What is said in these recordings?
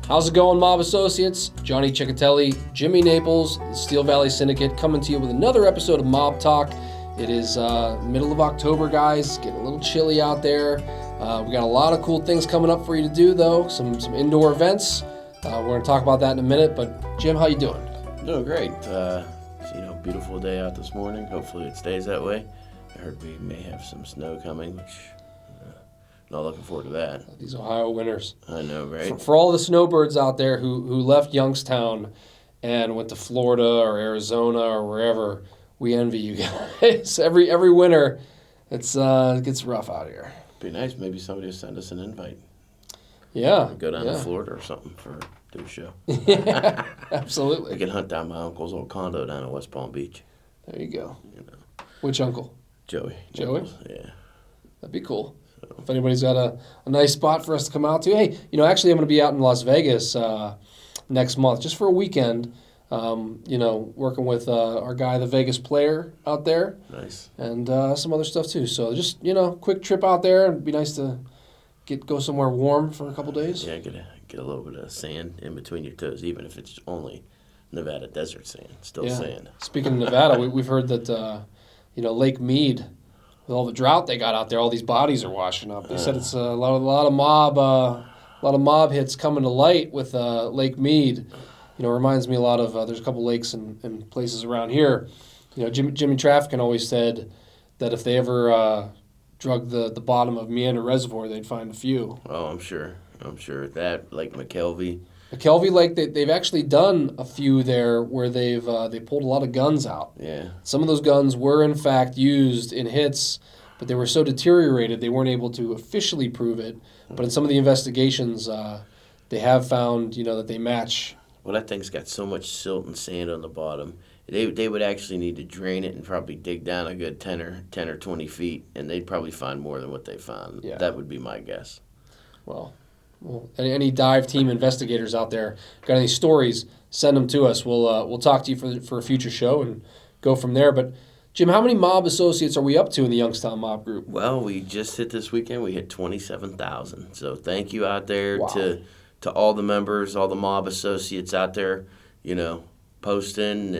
How's it going, Mob Associates? Johnny Ciccatelli, Jimmy Naples, the Steel Valley Syndicate, coming to you with another episode of Mob Talk. It is middle of October, guys. Getting a little chilly out there. We got a lot of cool things coming up for you to do, though. Some indoor events. We're going to talk about that in a minute. But Jim, how you doing? Doing great. Beautiful day out this morning. Hopefully it stays that way. I heard we may have some snow coming, which not looking forward to that. These Ohio winters. I know, right? For all the snowbirds out there who left Youngstown and went to Florida or Arizona or wherever, we envy you guys. Every winter, it gets rough out here. Be nice. Maybe somebody will send us an invite. Yeah. Go down to Florida or something to do a show. Yeah, absolutely. We can hunt down my uncle's old condo down in West Palm Beach. There you go. You know, Which uncle? Joey. Joey? Nichols. Yeah. That'd be cool. So. If anybody's got a nice spot for us to come out to. Hey, actually I'm going to be out in Las Vegas next month just for a weekend. Working with our guy, the Vegas player out there. Nice. And some other stuff too. So just, quick trip out there. It'd be nice to go somewhere warm for a couple days. Yeah, get a little bit of sand in between your toes, even if it's only Nevada desert sand. Still sand. Speaking of Nevada, we've heard that, Lake Mead, with all the drought they got out there, all these bodies are washing up. They said it's a lot of mob hits coming to light with Lake Mead. It reminds me a lot of there's a couple lakes and places around here. Jimmy Traffickin always said that if they ever drug the bottom of Meander Reservoir, they'd find a few. Oh, I'm sure that Lake McKelvey. McKelvey Lake, they've actually done a few there where they pulled a lot of guns out. Yeah. Some of those guns were in fact used in hits, but they were so deteriorated they weren't able to officially prove it. But in some of the investigations, they have found that they match. Well, that thing's got so much silt and sand on the bottom. They would actually need to drain it and probably dig down a good 10 or 20 feet, and they'd probably find more than what they found. Yeah. That would be my guess. Well, any dive team investigators out there got any stories? Send them to us. We'll talk to you for a future show and go from there. But Jim, how many mob associates are we up to in the Youngstown Mob Group? Well, we just hit this weekend. We hit 27,000. So thank you out there Wow. to all the members, all the mob associates out there, posting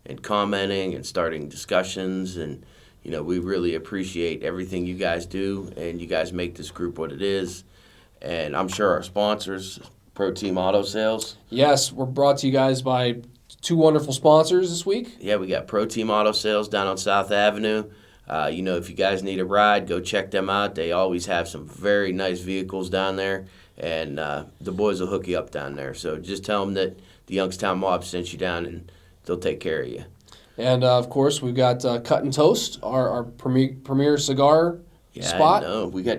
and commenting and starting discussions. And, we really appreciate everything you guys do, and you guys make this group what it is. And I'm sure our sponsors, Pro Team Auto Sales. Yes, we're brought to you guys by two wonderful sponsors this week. Yeah, we got Pro Team Auto Sales down on South Avenue. If you guys need a ride, go check them out. They always have some very nice vehicles down there, and the boys will hook you up down there. So just tell them that the Youngstown Mob sent you down, and they'll take care of you. And, of course, we've got Cut and Toast, our premier cigar spot. Yeah, I know. We got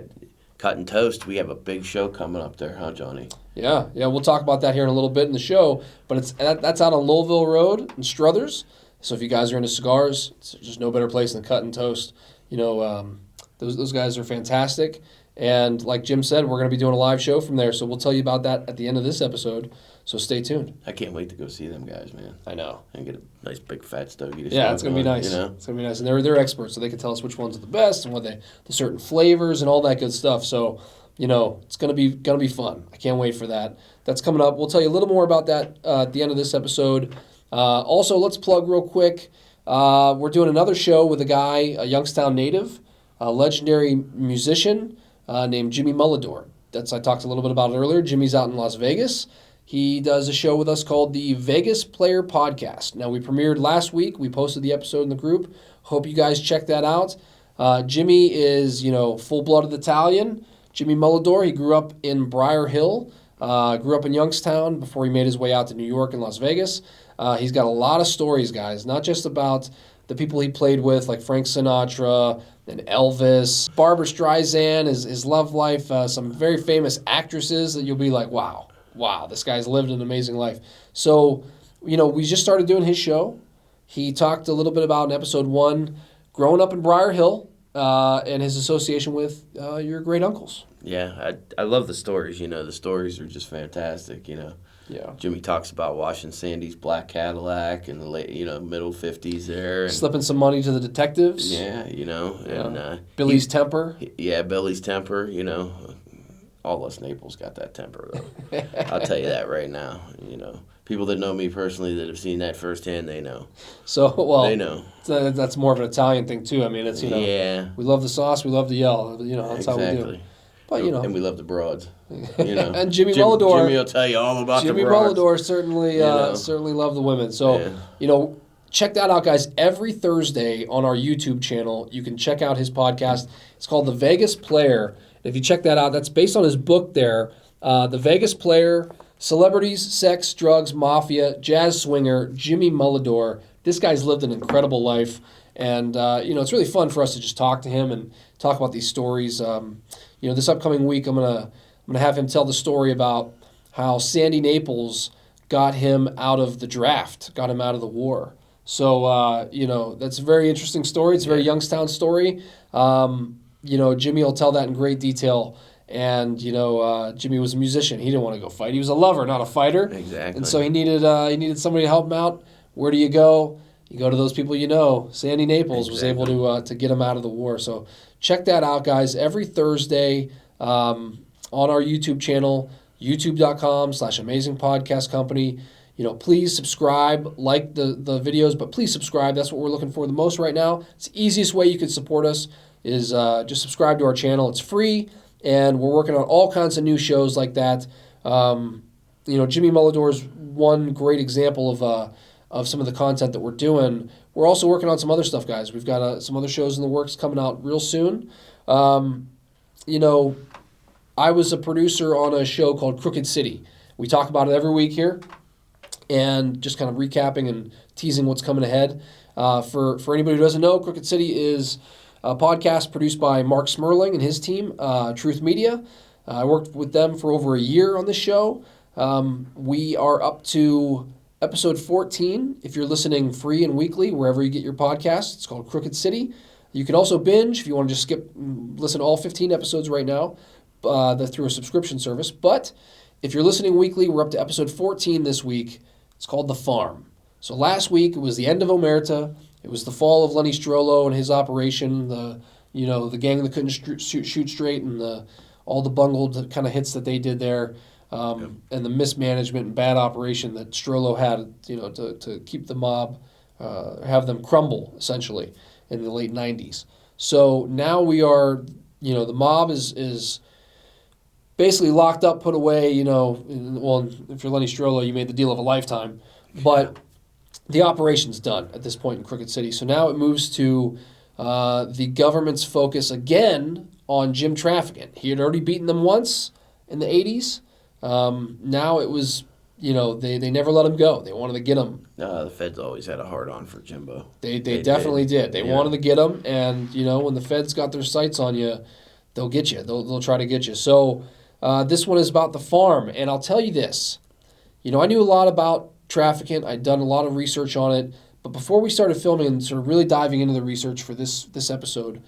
Cut and Toast. We have a big show coming up there, huh, Johnny? Yeah, we'll talk about that here in a little bit in the show. But that's out on Louisville Road in Struthers. So if you guys are into cigars, it's just no better place than Cut and Toast. Those guys are fantastic. And like Jim said, we're going to be doing a live show from there. So we'll tell you about that at the end of this episode. So stay tuned. I can't wait to go see them guys, man. I know. And get a nice big fat stogie. Yeah, it's going to be nice. It's going to be nice. And they're experts, so they can tell us which ones are the best and what the certain flavors and all that good stuff. So, it's going to be fun. I can't wait for that. That's coming up. We'll tell you a little more about that at the end of this episode. Also, let's plug real quick. We're doing another show with a guy, a Youngstown native, a legendary musician named Jimmy Mullidorn. I talked a little bit about it earlier. Jimmy's out in Las Vegas. He does a show with us called the Vegas Player Podcast. Now, we premiered last week. We posted the episode in the group. Hope you guys check that out. Jimmy is, full-blooded Italian. Jimmy Mullidorn, he grew up in Briar Hill, grew up in Youngstown before he made his way out to New York and Las Vegas. He's got a lot of stories, guys, not just about the people he played with, like Frank Sinatra and Elvis, Barbra Streisand, his love life, some very famous actresses that you'll be like, wow, this guy's lived an amazing life. So, we just started doing his show. He talked a little bit about in episode 1, growing up in Briar Hill, and his association with your great uncles. Yeah, I love the stories. The stories are just fantastic. Yeah. Jimmy talks about washing Sandy's black Cadillac in the late, middle 50s there. And, slipping some money to the detectives. Yeah, and Billy's temper. Yeah, Billy's temper. all us Naples got that temper, though. I'll tell you that right now. You know, people that know me personally that have seen that firsthand, they know. So, well, They know. That's more of an Italian thing too. I mean, it's Yeah, we love the sauce, we love to yell. That's how we do. But and we love the broads. You know, and Jimmy Mullidorn. Jimmy will tell you all about Jimmy the broads. Mullidorn certainly love the women. So check that out, guys. Every Thursday on our YouTube channel, you can check out his podcast. It's called The Vegas Player. And if you check that out, that's based on his book there, The Vegas Player, Celebrities, Sex, Drugs, Mafia, Jazz Swinger, Jimmy Mullidorn. This guy's lived an incredible life. And, it's really fun for us to just talk to him and talk about these stories. This upcoming week, I'm gonna have him tell the story about how Sandy Naples got him out of the draft, got him out of the war. So, that's a very interesting story. It's a very Youngstown story. Jimmy will tell that in great detail. And, Jimmy was a musician. He didn't want to go fight. He was a lover, not a fighter. Exactly. And so he needed somebody to help him out. Where do you go? You go to those people you know. Sandy Naples was able to get him out of the war. So check that out, guys. Every Thursday on our YouTube channel, youtube.com/Amazing Podcast Company. Please subscribe, like the videos, but please subscribe. That's what we're looking for the most right now. It's the easiest way you can support us is just subscribe to our channel. It's free, and we're working on all kinds of new shows like that. Jimmy Mullidorn is one great example of some of the content that we're doing. We're also working on some other stuff, guys. We've got some other shows in the works coming out real soon. I was a producer on a show called Crooked City. We talk about it every week here, and just kind of recapping and teasing what's coming ahead. For anybody who doesn't know, Crooked City is a podcast produced by Mark Smerling and his team, Truth Media. I worked with them for over a year on this show. We are up to episode 14. If you're listening free and weekly, wherever you get your podcasts, it's called Crooked City. You can also binge if you want to just listen to all 15 episodes right now through a subscription service. But if you're listening weekly, we're up to episode 14 this week. It's called The Farm. So last week, it was the end of Omerta. It was the fall of Lenny Strollo and his operation, the gang that couldn't shoot straight, and all the bungled kind of hits that they did there. And the mismanagement and bad operation that Strollo had, to keep the mob, have them crumble, essentially, in the late 90s. So now we are, the mob is basically locked up, put away, if you're Lenny Strollo, you made the deal of a lifetime. But the operation's done at this point in Crooked City. So now it moves to the government's focus again on Jim Trafficant. He had already beaten them once in the 80s. Now it was, they never let him go. They wanted to get him. The feds always had a hard-on for Jimbo. They definitely did. They wanted to get him, and, when the feds got their sights on you, they'll get you. They'll try to get you. So this one is about The Farm, and I'll tell you this. I knew a lot about Trafficant. I'd done a lot of research on it, but before we started filming and sort of really diving into the research for this episode,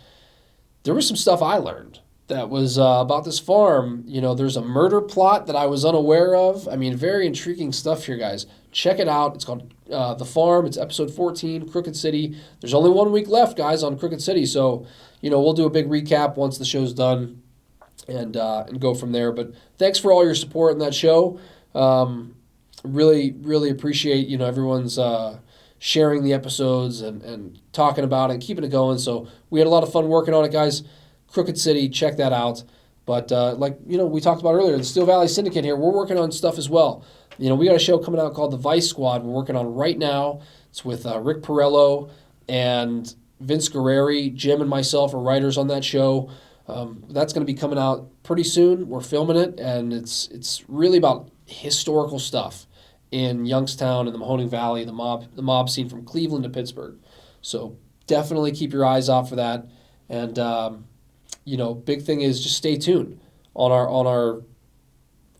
there was some stuff I learned that was about this farm. There's a murder plot that I was unaware of. I mean, very intriguing stuff here, guys. Check it out. It's called The Farm. It's episode 14, Crooked City. There's only 1 week left, guys, on Crooked City. So, we'll do a big recap once the show's done and go from there. But thanks for all your support in that show. Really, really appreciate, everyone's sharing the episodes and talking about it and keeping it going. So we had a lot of fun working on it, guys. Crooked City, check that out. But we talked about earlier, the Steel Valley Syndicate here, we're working on stuff as well. We got a show coming out called The Vice Squad we're working on right now. It's with Rick Porello and Vince Guerreri. Jim and myself are writers on that show. That's going to be coming out pretty soon. We're filming it, and it's really about historical stuff in Youngstown and the Mahoning Valley, the mob scene from Cleveland to Pittsburgh. So definitely keep your eyes out for that. And big thing is just stay tuned on our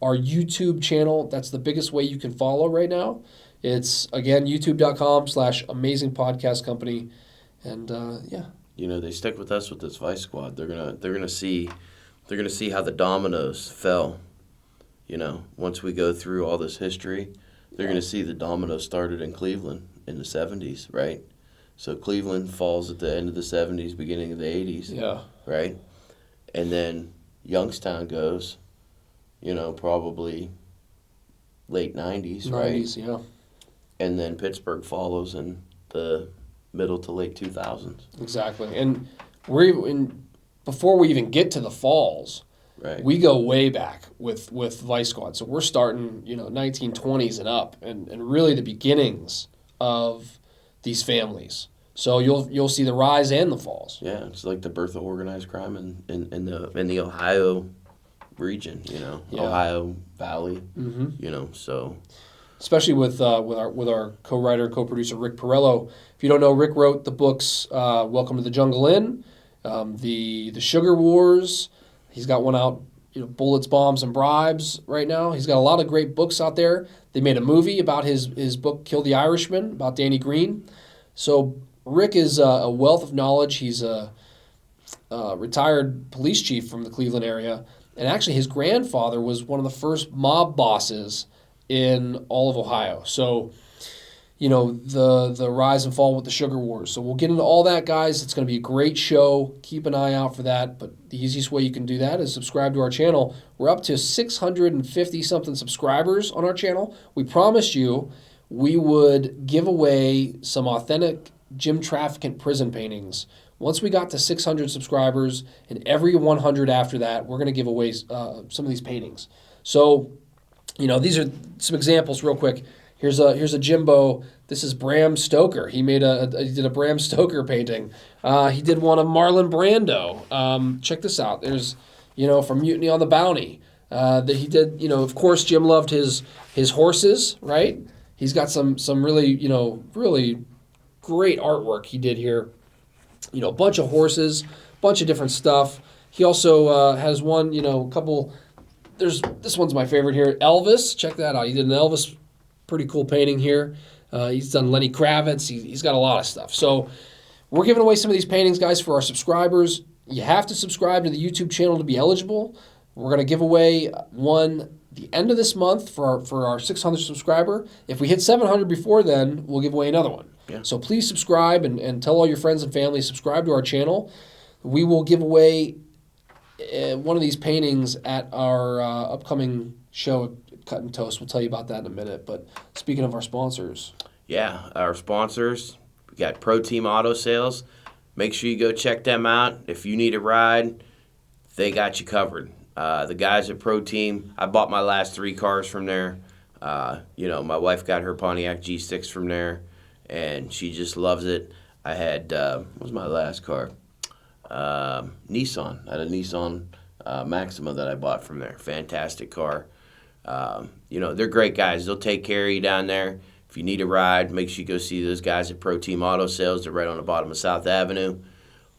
YouTube channel. That's the biggest way you can follow right now. It's again youtube.com/Amazing Podcast Company. And they stick with us with this Vice Squad. They're gonna see how the dominoes fell. Once we go through all this history, they're going to see the dominoes started in Cleveland in the 70s, right? So Cleveland falls at the end of the 70s, beginning of the 80s, right? And then Youngstown goes, probably late 90s, right? 90s, yeah. And then Pittsburgh follows in the middle to late 2000s. Exactly. And before we even get to the Falls, Right. we go way back with Vice Squad. So we're starting, 1920s and up, and really the beginnings of these families. So you'll see the rise and the falls. Yeah, it's like the birth of organized crime in the Ohio region, Yeah. Ohio Valley, Mm-hmm. so. Especially with our co-writer and co-producer Rick Perello. If you don't know, Rick wrote the books Welcome to the Jungle Inn, the Sugar Wars. He's got one out, Bullets, Bombs, and Bribes right now. He's got a lot of great books out there. They made a movie about his book Kill the Irishman, about Danny Green. So Rick is a wealth of knowledge. He's a retired police chief from the Cleveland area. And actually his grandfather was one of the first mob bosses in all of Ohio. So, the rise and fall with the Sugar Wars. So we'll get into all that, guys. It's going to be a great show. Keep an eye out for that. But the easiest way you can do that is subscribe to our channel. We're up to 650-something subscribers on our channel. We promised you we would give away some authentic Jim Trafficant prison paintings. Once we got to 600 subscribers, and every 100 after that, we're going to give away some of these paintings. So, these are some examples real quick. Here's a Jimbo. This is Bram Stoker. He did a Bram Stoker painting. He did one of Marlon Brando. Check this out. There's, from Mutiny on the Bounty. That he did, of course, Jim loved his horses, right? He's got some really, really great artwork he did here. A bunch of horses, bunch of different stuff. He also has one, a couple. This one's my favorite here. Elvis, check that out. He did an Elvis, pretty cool painting here. He's done Lenny Kravitz. He's got a lot of stuff. So we're giving away some of these paintings, guys, for our subscribers. You have to subscribe to the YouTube channel to be eligible. We're going to give away one the end of this month for our 600 subscriber. If we hit 700 before then, we'll give away another one. Yeah. So please subscribe and tell all your friends and family, subscribe to our channel. We will give away one of these paintings at our upcoming show at Cut and Toast. We'll tell you about that in a minute. But speaking of our sponsors. Yeah, our sponsors, we got Pro Team Auto Sales. Make sure you go check them out. If you need a ride, they got you covered. The guys at Pro Team, I bought my last 3 cars from there. My wife got her Pontiac G6 from there, and she just loves it. I had, what was my last car? Nissan. I had a Nissan Maxima that I bought from there. Fantastic car. They're great guys. They'll take care of you down there. If you need a ride, make sure you go see those guys at Pro Team Auto Sales. They're right on the bottom of South Avenue.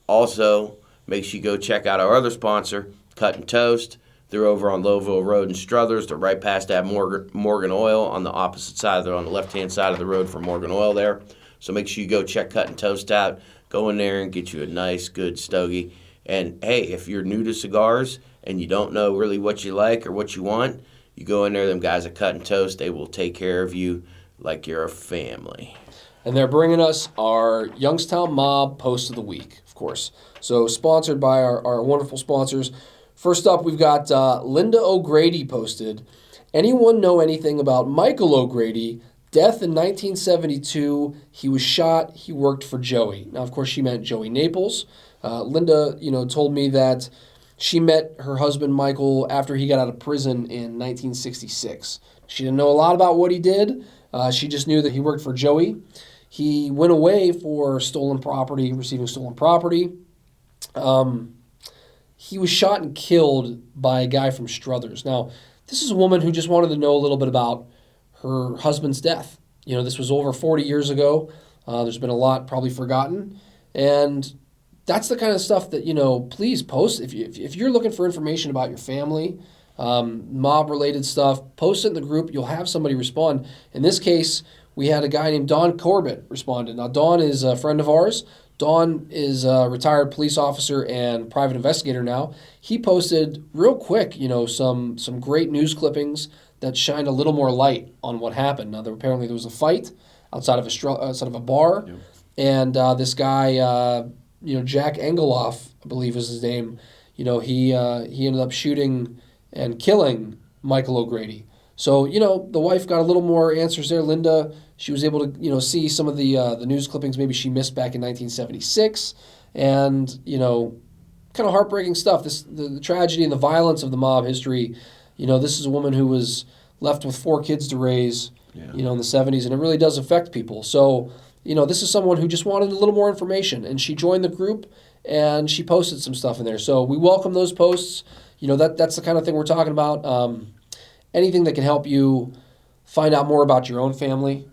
Also, make sure you go check out our other sponsor, Cut and Toast. They're over on Lowville Road in Struthers. They're right past that Morgan Oil on the opposite side. They're on the left-hand side of the road from Morgan Oil there. So make sure you go check Cut and Toast out. Go in there and get you a nice, good stogie. And, hey, if you're new to cigars and you don't know really what you like or what you want, you go in there, them guys at Cut and Toast, they will take care of you like you're a family. And they're bringing us our Youngstown Mob Post of the Week, of course. So sponsored by our wonderful sponsors. First up, we've got Linda O'Grady posted. Anyone know anything about Michael O'Grady? Death in 1972. He was shot. He worked for Joey. Now, of course, she meant Joey Naples. Linda, told me that she met her husband, Michael, after he got out of prison in 1966. She didn't know a lot about what he did. She just knew that he worked for Joey. He went away for stolen property, receiving stolen property. He was shot and killed by a guy from Struthers. Now, this is a woman who just wanted to know a little bit about her husband's death. This was over 40 years ago. There's been a lot probably forgotten. And that's the kind of stuff that, please post. If you're looking for information about your family, mob-related stuff, post it in the group. You'll have somebody respond. In this case, we had a guy named Don Corbett responded. Now, Don is a friend of ours. Don is a retired police officer and private investigator now. He posted real quick, some great news clippings that shined a little more light on what happened. Now, apparently there was a fight outside of a bar, yep. And this guy, Jack Engeloff, I believe is his name. He ended up shooting and killing Michael O'Grady. So, the wife got a little more answers there. Linda, she was able to, see some of the news clippings maybe she missed back in 1976. And, kind of heartbreaking stuff. The tragedy and the violence of the mob history. This is a woman who was left with 4 kids to raise, in the 70s, and it really does affect people. So, this is someone who just wanted a little more information, and she joined the group, and she posted some stuff in there. So we welcome those posts. That's the kind of thing we're talking about. Anything that can help you find out more about your own family,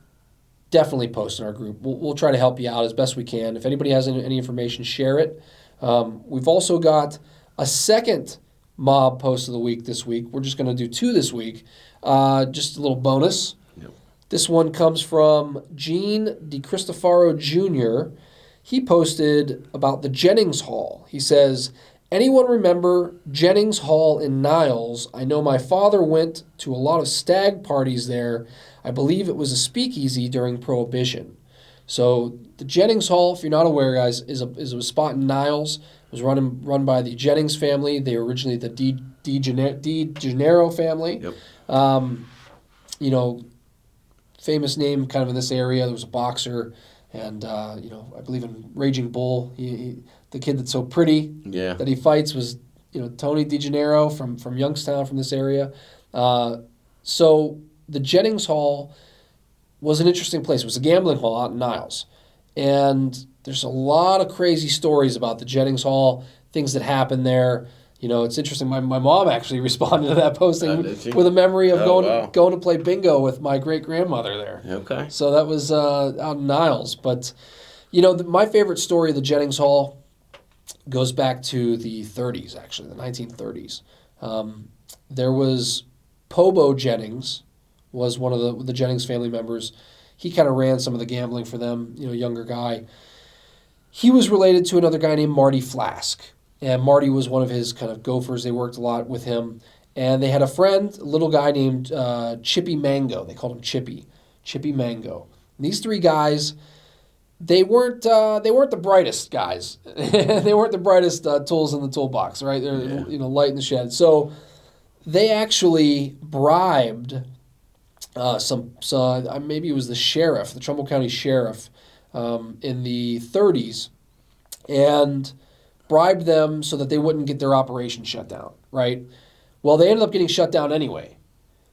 definitely post in our group. We'll try to help you out as best we can. If anybody has any information, share it. We've also got a second mob post of the week this week. We're just going to do 2 this week. Just a little bonus. Yep. This one comes from Gene DiCristofaro Jr. He posted about the Jennings Hall. He says, anyone remember Jennings Hall in Niles? I know my father went to a lot of stag parties there. I believe it was a speakeasy during Prohibition. So the Jennings Hall, if you're not aware, guys, is a spot in Niles. It was run by the Jennings family. They were originally the De Gennaro family. Yep. Famous name kind of in this area. There was a boxer, and I believe in Raging Bull, the kid that's so pretty that he fights was Tony DeGennaro from Youngstown, from this area. So the Jennings Hall was an interesting place. It was a gambling hall out in Niles. And there's a lot of crazy stories about the Jennings Hall, things that happened there. It's interesting. My mom actually responded to that posting with a memory of going to play bingo with my great-grandmother there. Okay. So that was out in Niles. But, my favorite story of the Jennings Hall goes back to the 30s, actually, the 1930s. There was Pobo Jennings, was one of the Jennings family members. He kind of ran some of the gambling for them, younger guy. He was related to another guy named Marty Flask. And Marty was one of his kind of gophers. They worked a lot with him. And they had a friend, a little guy named Chippy Mango. They called him Chippy Mango. And these 3 guys, they weren't the brightest guys. They weren't the brightest tools in the toolbox, right? They're light in the shed. So they actually bribed maybe it was the sheriff, the Trumbull County sheriff, in the 30s, and bribed them so that they wouldn't get their operation shut down, right? Well, they ended up getting shut down anyway.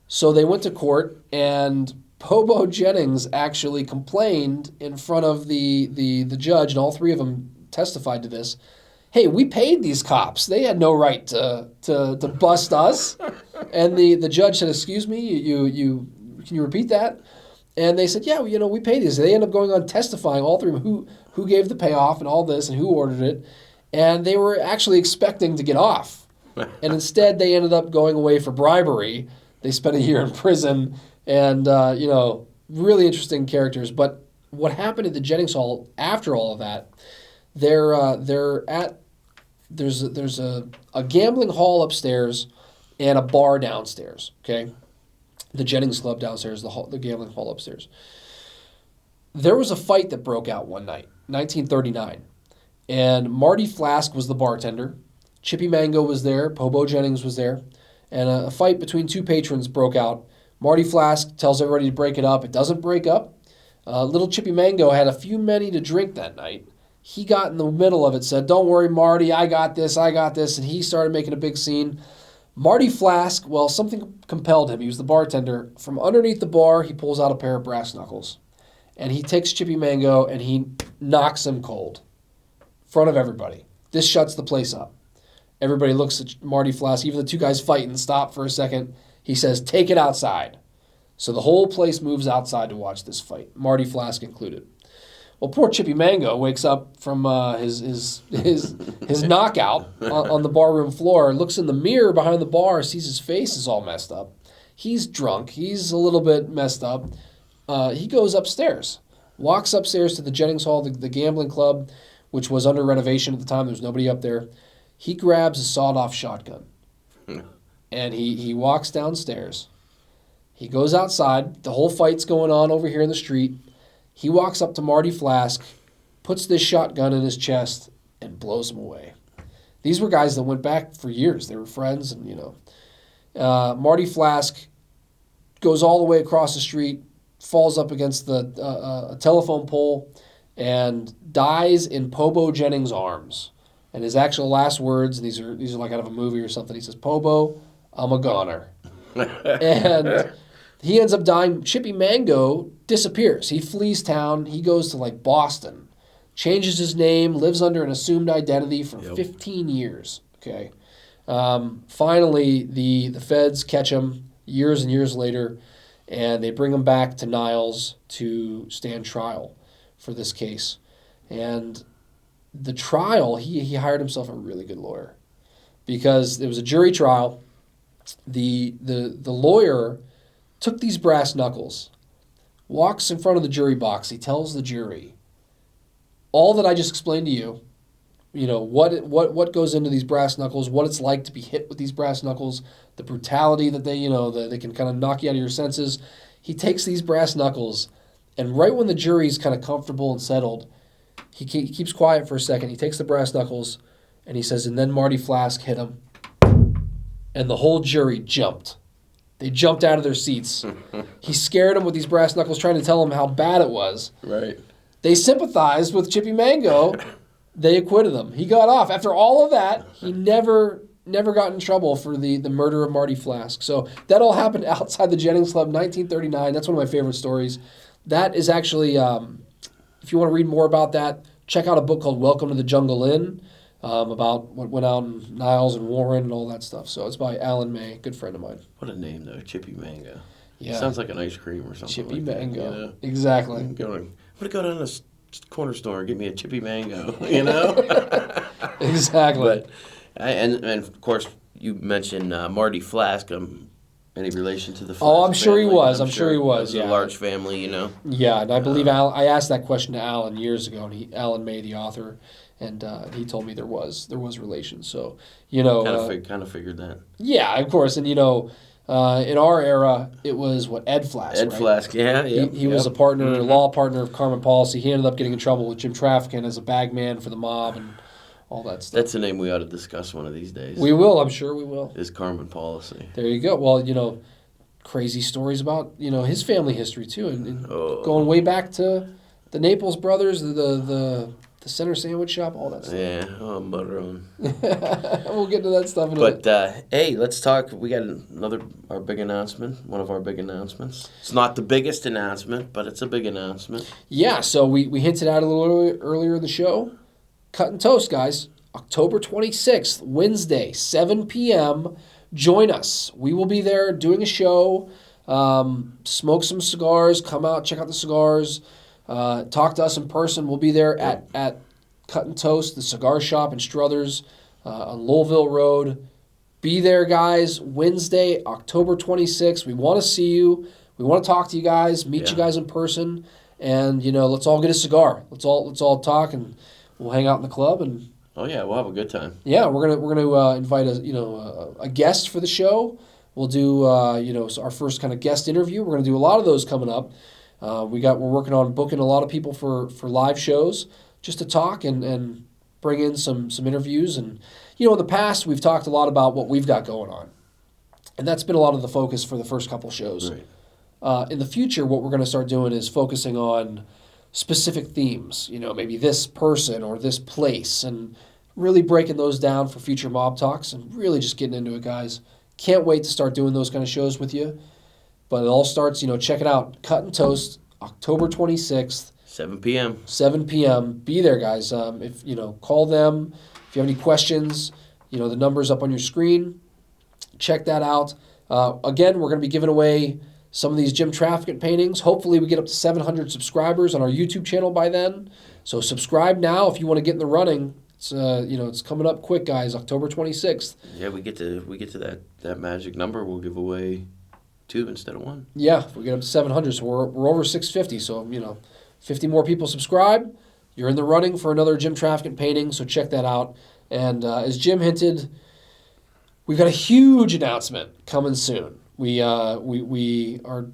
So they went to court, and Pobo Jennings actually complained in front of the judge, and all 3 of them testified to this. Hey, we paid these cops. They had no right to bust us. And the judge said, excuse me, you can you repeat that? And they said, yeah, we paid these. They ended up going on testifying, all 3 of them, who gave the payoff and all this and who ordered it. And they were actually expecting to get off. And instead, they ended up going away for bribery. They spent a year in prison and, really interesting characters. But what happened at the Jennings Hall after all of that, there's a gambling hall upstairs and a bar downstairs, okay? The Jennings Club downstairs, the gambling hall upstairs. There was a fight that broke out one night, 1939. And Marty Flask was the bartender. Chippy Mango was there. Pobo Jennings was there. And a fight between 2 patrons broke out. Marty Flask tells everybody to break it up. It doesn't break up. Little Chippy Mango had a few many to drink that night. He got in the middle of it, said, don't worry, Marty, I got this. And he started making a big scene. Marty Flask, well, something compelled him. He was the bartender. From underneath the bar, he pulls out a pair of brass knuckles. And he takes Chippy Mango and he knocks him cold in front of everybody. This shuts the place up. Everybody looks at Marty Flask. Even the 2 guys fighting stop for a second. He says, take it outside. So the whole place moves outside to watch this fight, Marty Flask included. Well, poor Chippy Mango wakes up from his knockout on the barroom floor, looks in the mirror behind the bar, sees his face is all messed up. He's drunk. He's a little bit messed up. He goes upstairs, walks upstairs to the Jennings Hall, the gambling club, which was under renovation at the time. There was nobody up there. He grabs a sawed-off shotgun, and he walks downstairs. He goes outside. The whole fight's going on over here in the street. He walks up to Marty Flask, puts this shotgun in his chest, and blows him away. These were guys that went back for years. They were friends, and Marty Flask goes all the way across the street, falls up against a telephone pole, and dies in Pobo Jennings' arms. And his actual last words, and these are like out of a movie or something, he says, "Pobo, I'm a goner." And he ends up dying. Chippy Mango disappears. He flees town. He goes to like Boston, changes his name, lives under an assumed identity for 15 years. Okay. Finally, the feds catch him years and years later, and they bring him back to Niles to stand trial for this case. And the trial, he hired himself a really good lawyer because it was a jury trial. The lawyer took these brass knuckles, walks in front of the jury box. He tells the jury all that I just explained to you. You know, what goes into these brass knuckles, what it's like to be hit with these brass knuckles, the brutality that they can kind of knock you out of your senses. He takes these brass knuckles, and right when the jury's kind of comfortable and settled, he keeps quiet for a second. He takes the brass knuckles, and he says, and then Marty Flask hit him. And the whole jury jumped. They jumped out of their seats. He scared them with these brass knuckles, trying to tell them how bad it was. Right. They sympathized with Chippy Mango. They acquitted him. He got off. After all of that, he never got in trouble for the murder of Marty Flask. So that all happened outside the Jennings Club, 1939. That's one of my favorite stories. That is actually, if you want to read more about that, check out a book called Welcome to the Jungle Inn, about what went on in Niles and Warren and all that stuff. So it's by Alan May, good friend of mine. What a name, though, Chippy Mango. Yeah. Sounds like an ice cream or something. Chippy like Mango. That, you know? Exactly. I'm going to go down to the corner store and get me a Chippy Mango, you know? Exactly. But, and of course, you mentioned Marty Flask. Any relation to the Flask I'm sure family? he was. I'm sure he was, It was yeah. a large family, you know? Yeah, and I believe I asked that question to Alan years ago, and Alan May, the author, and he told me there was relation. So, you know, kind of figured that. Yeah, of course, and you know, in our era, it was Ed Flask. Ed right? Flask, yeah, He was a partner, law partner of Carmen Policy. He ended up getting in trouble with Jim Trafficking as a bag man for the mob and all that stuff. That's a name we ought to discuss one of these days. We will, I'm sure we will. Is Carmen Policy. There you go. Well, you know, crazy stories about, you know, his family history too, and going way back to the Naples brothers, the Center Sandwich Shop, all that stuff. Yeah, Mullidorn. We'll get to that stuff in a minute. But, hey, let's talk. We got our big announcement, one of our big announcements. It's not the biggest announcement, but it's a big announcement. Yeah, so we hinted at a little earlier in the show. Cut and Toast, guys. October 26th, Wednesday, 7 p.m. Join us. We will be there doing a show. Smoke some cigars. Come out, check out the cigars. Talk to us in person. We'll be there at Cut and Toast, the cigar shop in Struthers on Louisville Road. Be there, guys. Wednesday, October 26th. We want to see you. We want to talk to you guys, meet you guys in person, and you know, let's all get a cigar. Let's all talk, and we'll hang out in the club. And oh yeah, we'll have a good time. yeah, we're gonna invite a guest for the show. We'll do our first kind of guest interview. We're gonna do a lot of those coming up. We're working on booking a lot of people for live shows just to talk and bring in some interviews. And you know, in the past we've talked a lot about what we've got going on, and that's been a lot of the focus for the first couple shows. Right. In the future, what we're going to start doing is focusing on specific themes. You know, maybe this person or this place, and really breaking those down for future mob talks and really just getting into it, guys. Can't wait to start doing those kind of shows with you. But it all starts, check it out. Cut and Toast, October 26th. 7 p.m. 7 p.m. Be there, guys. Call them. If you have any questions, the number's up on your screen. Check that out. Again, we're going to be giving away some of these Jim Trafficking paintings. Hopefully we get up to 700 subscribers on our YouTube channel by then. So subscribe now if you want to get in the running. It's it's coming up quick, guys. October 26th. Yeah, we get to that magic number. We'll give away 2 instead of 1. Yeah, if we get up to 700, so we're over 650. So 50 more people subscribe. You're in the running for another Jim Trafficking painting. So check that out. And as Jim hinted, we've got a huge announcement coming soon. We are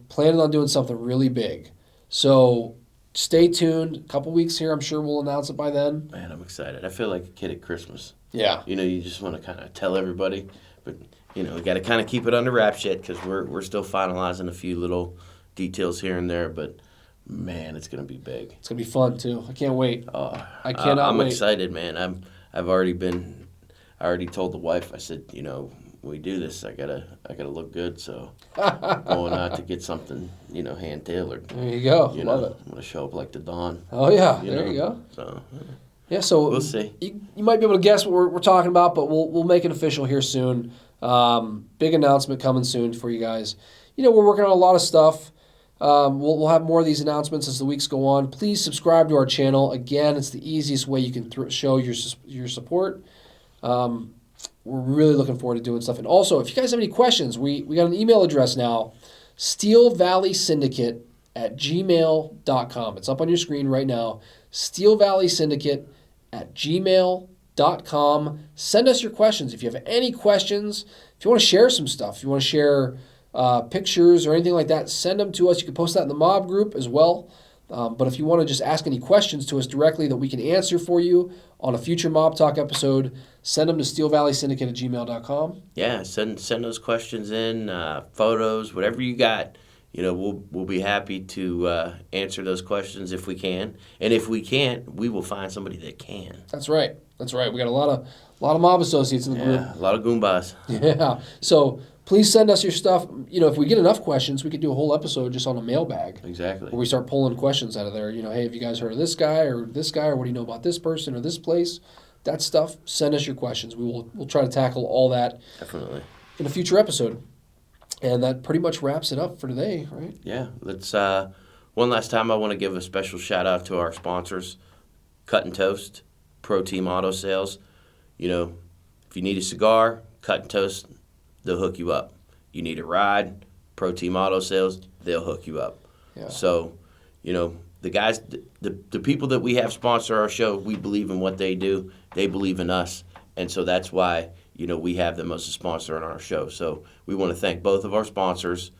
planning on doing something really big. So stay tuned. A couple weeks here. I'm sure we'll announce it by then. Man, I'm excited. I feel like a kid at Christmas. Yeah. You just want to kind of tell everybody. But we got to kind of keep it under wraps yet because we're still finalizing a few little details here and there. But man, it's gonna be big. It's gonna be fun too. I can't wait. I cannot I'm wait. excited, man. I already told the wife. I said, when we do this, I gotta look good. So going out to get something, hand tailored. There you go. Love it. I'm gonna show up like the Don. Oh yeah, there you go. So yeah, so we'll see. You might be able to guess what we're talking about, but we'll make it official here soon. Big announcement coming soon for you guys. We're working on a lot of stuff. We'll have more of these announcements as the weeks go on. Please subscribe to our channel. Again, it's the easiest way you can show your support. We're really looking forward to doing stuff. And also, if you guys have any questions, we got an email address now, steelvalleysyndicate@gmail.com. It's up on your screen right now, steelvalleysyndicate@gmail.com. Send us your questions. If you have any questions, if you want to share some stuff, if you want to share pictures or anything like that, send them to us. You can post that in the mob group as well. But if you want to just ask any questions to us directly that we can answer for you on a future Mob Talk episode, send them to steelvalleysyndicate@gmail.com. Yeah, send those questions in, photos, whatever you got. We'll be happy to answer those questions if we can, and if we can't, we will find somebody that can. That's right. We got a lot of mob associates in the group. Yeah, a lot of Goombas. Yeah. So please send us your stuff. If we get enough questions, we could do a whole episode just on a mailbag. Exactly. Where we start pulling questions out of there. Hey, have you guys heard of this guy, or what do you know about this person or this place? That stuff. Send us your questions. We'll try to tackle all that. Definitely. In a future episode. And that pretty much wraps it up for today, right? Yeah. Let's one last time I want to give a special shout out to our sponsors, Cut and Toast, Pro Team Auto Sales. If you need a cigar, Cut and Toast, they'll hook you up. You need a ride, Pro Team Auto Sales, they'll hook you up. Yeah. So, the guys, the people that we have sponsor our show, we believe in what they do. They believe in us. And so that's why, we have them as a sponsor on our show. So we want to thank both of our sponsors,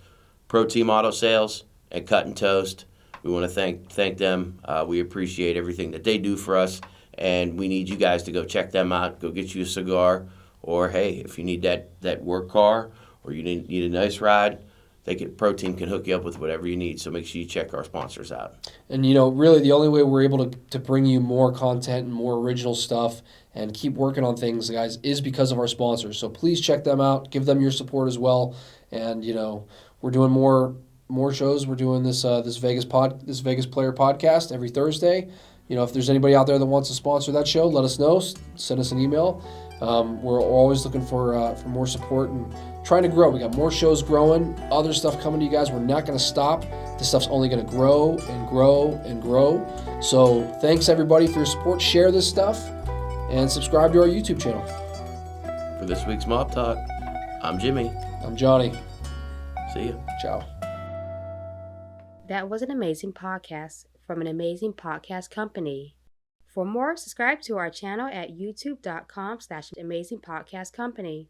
Pro Team Auto Sales and Cut and Toast. We want to thank them. We appreciate everything that they do for us. And we need you guys to go check them out. Go get you a cigar. Or, hey, if you need that work car or you need a nice ride, Pro Team can hook you up with whatever you need. So make sure you check our sponsors out. And, really the only way we're able to bring you more content and more original stuff and keep working on things, guys, is because of our sponsors. So please check them out. Give them your support as well. And, we're doing more shows. We're doing this Vegas Player podcast every Thursday. If there's anybody out there that wants to sponsor that show, let us know. Send us an email. We're always looking for more support and trying to grow. We got more shows growing, other stuff coming to you guys. We're not going to stop. This stuff's only going to grow and grow and grow. So thanks everybody for your support. Share this stuff and subscribe to our YouTube channel. For this week's Mob Talk, I'm Jimmy. I'm Johnny. See ya. Ciao. That was an amazing podcast from an amazing podcast company. For more, subscribe to our channel at youtube.com/amazingpodcastcompany.